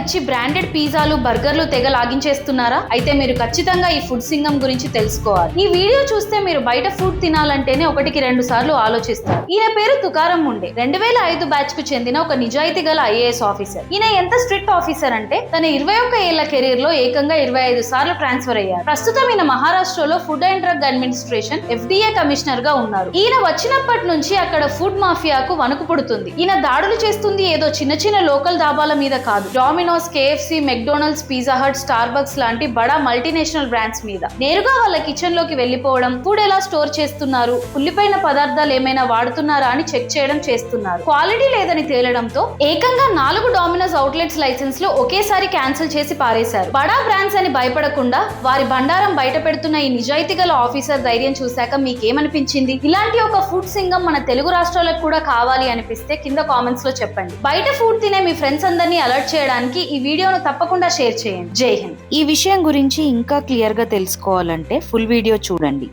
ఇచ్చి బ్రాండెడ్ పిజ్జాలు బర్గర్లు తెగ లాగించేస్తున్నారా? అయితే మీరు ఖచ్చితంగా ఈ ఫుడ్ సింగం గురించి తెలుసుకోవాలి. ఈ వీడియో చూస్తే మీరు బయట ఫుడ్ తినాలంటేనే 1-2 సార్లు ఆలోచిస్తారు. ఈయన పేరు తుకారం ముండే. 2005 బ్యాచ్ కు చెందిన ఒక నిజాయితీ గల ఐఏఎస్ ఆఫీసర్. ఈయన ఎంత స్ట్రిక్ట్ ఆఫీసర్ అంటే తన 21 ఏళ్ల కెరీర్ లో ఏకంగా 25 సార్లు ట్రాన్స్ఫర్ అయ్యారు. ప్రస్తుతం ఈయన మహారాష్ట్రలో food and drug administration FDA commissioner గా ఉన్నారు. ఈయన వచ్చినప్పటి నుంచి అక్కడ ఫుడ్ మాఫియాకు వణుకు పుడుతుంది. ఈయన దాడులు చేస్తుంది ఏదో చిన్న చిన్న లోకల్ దాబాల మీద కాదు. Domino's, KFC, McDonald's, pizza hut, Starbucks లాంటి బడా మల్టీనేషనల్ బ్రాండ్స్ మీద నేరుగా వాళ్ళ కిచెన్ లోకి వెళ్లిపోవడం, ఫుడ్ ఎలా స్టోర్ చేస్తున్నారు, కుళ్ళిపోయిన పదార్థాలు ఏమైనా వాడుతున్నారా అని చెక్ చేయడం చేస్తున్నారు. క్వాలిటీ లేదని తేలడంతో ఏకంగా 4 డామినోస్ అవుట్లెట్స్ లైసెన్స్ లు ఒకేసారి క్యాన్సిల్ చేసి పారేశారు. బడా బ్రాండ్స్ అని భయపడకుండా వారి బండారం బయట పెడుతున్న ఈ నిజాయితీ గల ఆఫీసర్ ధైర్యం చూశాక మీకేమనిపించింది? ఇలాంటి ఒక ఫుడ్ సింగం మన తెలుగు రాష్ట్రాలకు కూడా కావాలి అనిపిస్తే కింద కామెంట్స్ లో చెప్పండి. బయట ఫుడ్ తినే మీ ఫ్రెండ్స్ అందరినీ అలర్ట్ చేయడానికి ఈ వీడియోను తప్పకుండా షేర్ చేయండి. జై హింద్. ఈ విషయం గురించి ఇంకా క్లియర్ గా తెలుసుకోవాలంటే ఫుల్ వీడియో చూడండి.